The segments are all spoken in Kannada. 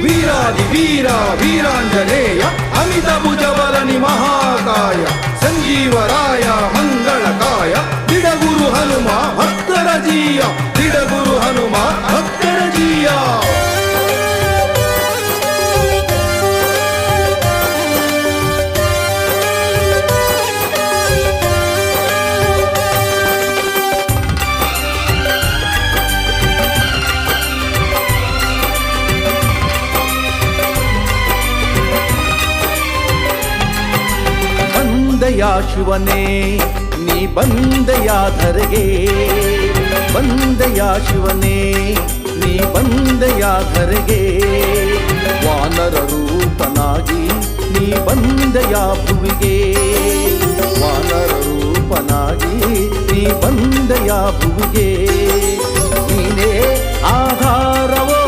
ವೀರಾದಿ ವೀರ ವೀರಾಂಜನೇಯ ಅಮಿತ ಭುಜಬಲನಿ ಮಹಾಕಾಯ ಸಂಜೀವರಾಯ ಮಂಗಳಕಾಯ ದಿಡಗುರು ಹನುಮ ಭಕ್ತರ ಜೀಯ ದಿಡಗುರು ಹನುಮ ಭಕ್ತರ ಜೀಯ. ಬಂದೆಯ ಶಿವನೇ ನೀ ಬಂದೆಯ ಧರೆಗೆ, ಬಂದೆಯ ಶಿವನೇ ನೀ ಬಂದೆಯ ಧರೆಗೆ, ವಾನರ ರೂಪನಾಗಿ ನೀ ಬಂದೆಯ ಭುವಿಗೆ, ವಾನರ ರೂಪನಾಗಿ ನೀ ಬಂದೆಯ ಭುವಿಗೆ, ನೀನೇ ಆಧಾರವೋ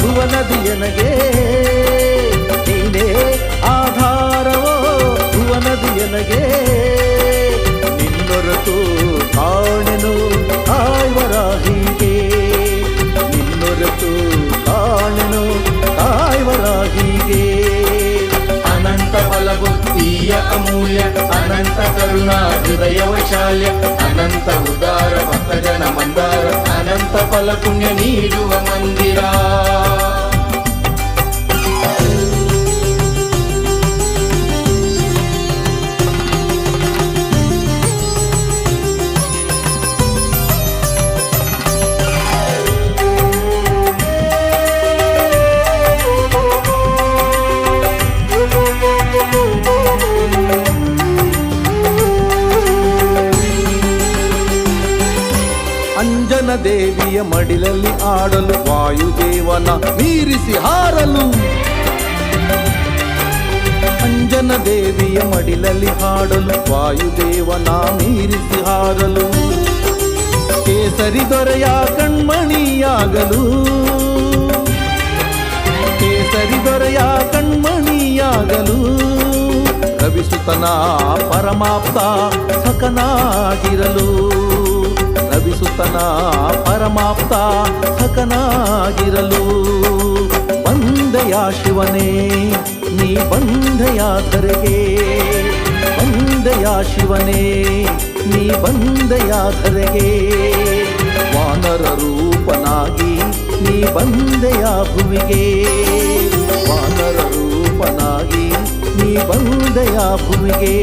ಭುವನದಿಯನಗೆ, ನೀನೇ ಆಧಾರವೋ ಭುವನದಿಯನಗೆ, ನಿನ್ನೊರತು ಕಾಣೆನು ಕಾಯ್ವರಾಹಿಗೆ, ನಿನ್ನೊರತು ಕಾಣೆನು ಕಾಯ್ವರಾಹಿಗೆ. ಅನಂತ ಫಲಬುದ್ಧಿಯ ಅಮೂಲ್ಯ ಅನಂತ ಕರುಣಾ ಹೃದಯ ವೈಶಾಲ್ಯ ಅನಂತ ಉದಾರ ಭಕ್ತ ಜನ ಮಂದಾರ ಅನಂತ ಫಲ ಪುಣ್ಯ ನೀಡುವ ಮಂದಿರ. ಅಂಜನ ದೇವಿಯ ಮಡಿಲಲ್ಲಿ ಆಡಲು ವಾಯುದೇವನ ಮೀರಿಸಿ ಹಾರಲು, ಅಂಜನ ದೇವಿಯ ಮಡಿಲಲ್ಲಿ ಹಾಡಲು ವಾಯುದೇವನ ಮೀರಿಸಿ ಹಾರಲು, ಕೇಸರಿ ದೊರೆಯ ಕಣ್ಮಣಿಯಾಗಲು, ಕೇಸರಿ ದೊರೆಯ ಕಣ್ಮಣಿಯಾಗಲು, ರವಿಸುತನ ಪರಮಾಪ್ತ ಸಖನಾಗಿರಲು, ರವಿಸುತನ ಪರಮಾಪ್ತ ಸಖನಾಗಿರಲು, ಬಂದೆಯ ಶಿವನೇ ನೀ ಬಂದೆಯ ಧರೆಗೆ, ಬಂದೆಯ ಶಿವನೇ ನೀ ಬಂದೆಯ ಧರೆಗೆ, ವಾನರ ರೂಪನಾಗಿ ನೀ ಬಂದೆಯ ಭುವಿಗೆ, ವಾನರ ರೂಪನಾಗಿ ನೀ ಬಂದೆಯ ಭುವಿಗೆ.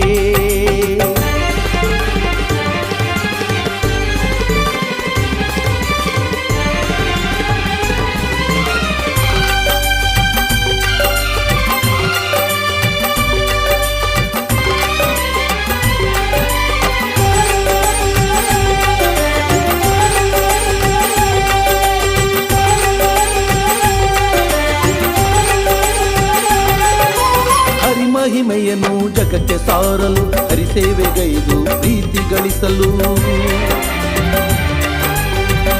ಮಹಿಮೆಯನ್ನು ಜಗಕ್ಕೆ ಸಾರಲು ಹರಿಸೇವೆಗೈದು ಪ್ರೀತಿ ಗಳಿಸಲು,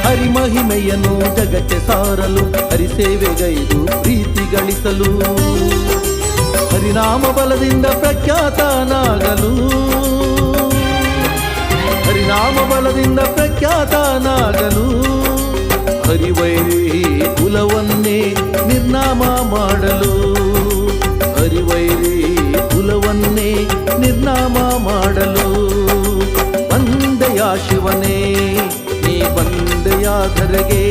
ಹರಿಮಹಿಮೆಯನ್ನು ಜಗಕ್ಕೆ ಸಾರಲು ಹರಿಸೇವೆಗೈದು ಪ್ರೀತಿ ಗಳಿಸಲು, ಹರಿನಾಮ ಬಲದಿಂದ ಪ್ರಖ್ಯಾತನಾಗಲು, ಹರಿನಾಮ ಬಲದಿಂದ ಪ್ರಖ್ಯಾತನಾಗಲು, ಹರಿವೈರಿ ಕುಲವನ್ನೇ ನಿರ್ನಾಮ ಮಾಡಲು, ಹರಿವೈರಿ ಕುಲವನ್ನೇ ನಿರ್ನಾಮ ಮಾಡಲು, ಬಂದೆಯ ಶಿವನೇ ನೀ ಬಂದೆಯ ಧರೆಗೆ,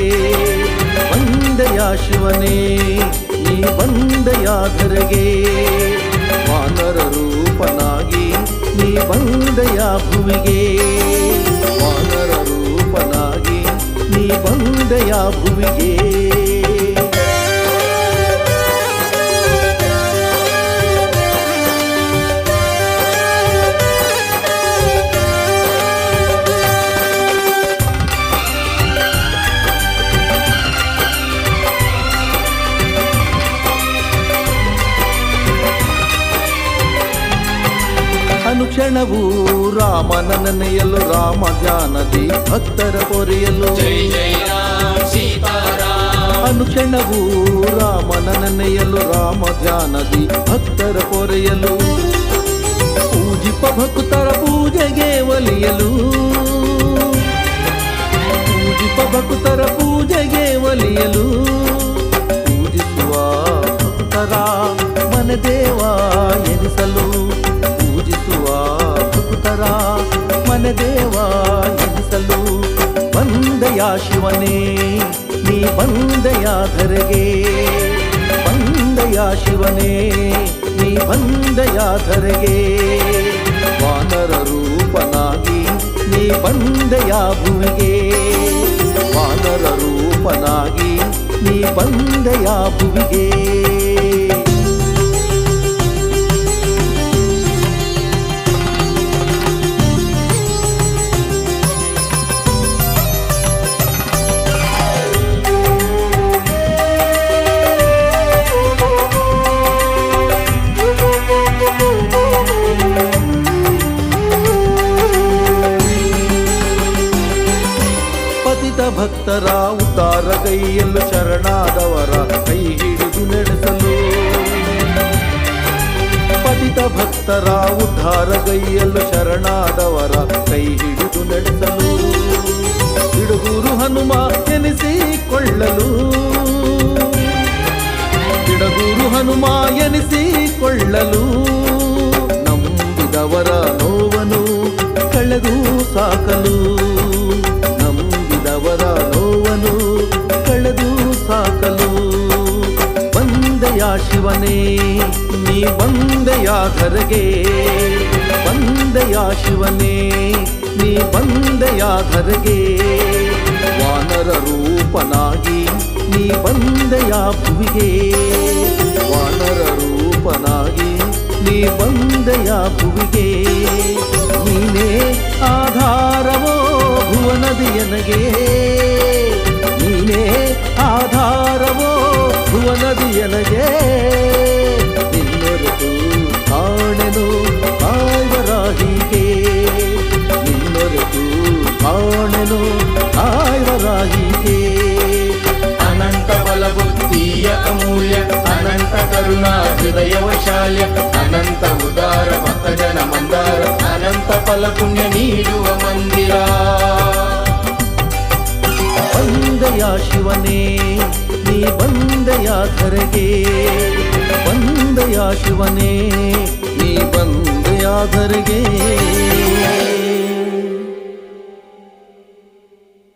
ಬಂದೆಯ ಶಿವನೇ ನೀ ಬಂದೆಯ ಧರೆಗೆ, ವಾನರ ರೂಪನಾಗಿ ನೀ ಬಂದೆಯ ಭುವಿಗೆ, ವಾನರ ರೂಪನಾಗಿ ನೀ ಬಂದೆಯ ಭುವಿಗೆ. ಅನುಕ್ಷಣವೂ ರಾಮನ ನೆನೆಯಲು, ರಾಮ ಧ್ಯಾನದಿ ಭಕ್ತರ ಪೊರೆಯಲು, ಜೈ ಜೈ ರಾಮ ಸೀತಾರಾಮ. ಅನುಕ್ಷಣವೂ ರಾಮನ ನೆನೆಯಲು, ರಾಮ ಧ್ಯಾನದಿ ಭಕ್ತರ ಪೊರೆಯಲು, ಪೂಜಿಪ ಭಕ್ತರ ಪೂಜೆಗೆ ಒಲಿಯಲು, ಪೂಜಿಪ ಭಕ್ತರ ಪೂಜೆಗೆ ಒಲಿಯಲು, ಪೂಜಿಸುವ ಶಿವನೇ ನೀ ಬಂದೆಯ ಧರೆಗೆ, ಬಂದೆಯ ಶಿವನೇ ನೀ ಬಂದೆಯ ಧರೆಗೆ. ವಾನರ ರೂಪನಾಗಿ ನೀ ಬಂದೆಯ ಭುವಿಗೆ, ವಾನರ ರೂಪನಾಗಿ ನೀ ಬಂದೆಯ ಭುವಿಗೆ. ಪತಿತ ಭಕ್ತರ ಉದ್ಧಾರಗೈಯಲು ಶರಣಾದವರ ಕೈ ಹಿಡಿದು ನಡೆಸಲು, ಪತಿತ ಭಕ್ತರ ಉದ್ಧಾರಗೈಯಲು ಶರಣಾದವರ ಕೈ ಹಿಡಿದು ನಡೆಸಲು. ಬಿಡುಗೂರು ಹನುಮ ಎನಿಸಿಕೊಳ್ಳಲು, ಬಿಡುಗೂರು ಹನುಮ ಎನಿಸಿಕೊಳ್ಳಲು. ನಂಬಿದವರ ನೋವನ್ನು ಕಳೆದು ಸಾಕಲು, ನಂಬಿದವರ ನೋವನ್ನು ಕಳೆದು ಸಾಕಲು. ಬಂದೆಯ ಶಿವನೇ ನೀ ಬಂದೆಯ ಧರೆಗೆ, ಬಂದೆಯ ಶಿವನೇ ನೀ ಬಂದೆಯ ಧರೆಗೆ. ವಾನರ ರೂಪನಾಗಿ ನೀ ಬಂದೆಯ ಭುವಿಗೆ, ವಾನರ ರೂಪನಾಗಿ ನೀ ಬಂದೆಯ ಭುವಿಗೆ. ನೀನೇ ಆಧಾರವೋ ಭುವನದಿಯನಗೆ, ನೀನೇ ಆಧಾರವೋ ಭುವನದಿಯನಗೆ. ನಿನ್ನೊರೆತು ಕಾಣೆನು ಕಾಯ್ವರಾಹಿಗೆ, ನಿನ್ನೊರೆತು ಕಾಣೆನು ಕಾಯ್ವರಾಹಿಗೆ. ಅನಂತ ಬಲಬುದ್ಧಿಯ ಅಮೂಲ್ಯ, ಅನಂತ ಕರುಣಾ ಹೃದಯ ವೈಶಾಲ್ಯ, ಅನಂತ ಉದಾರ ಭಕ್ತ ಜನ ಮಂದಾರ, ಅನಂತ ಫಲ ಪುಣ್ಯ ನೀಡುವ ಮಂದಿರ. ಬಂದೆಯ ಶಿವನೇ ನೀ ಬಂದೆಯ ಧರೆಗೆ, ಬಂದೆಯ ಶಿವನೇ ನೀ ಬಂದೆಯ ಧರೆಗೆ.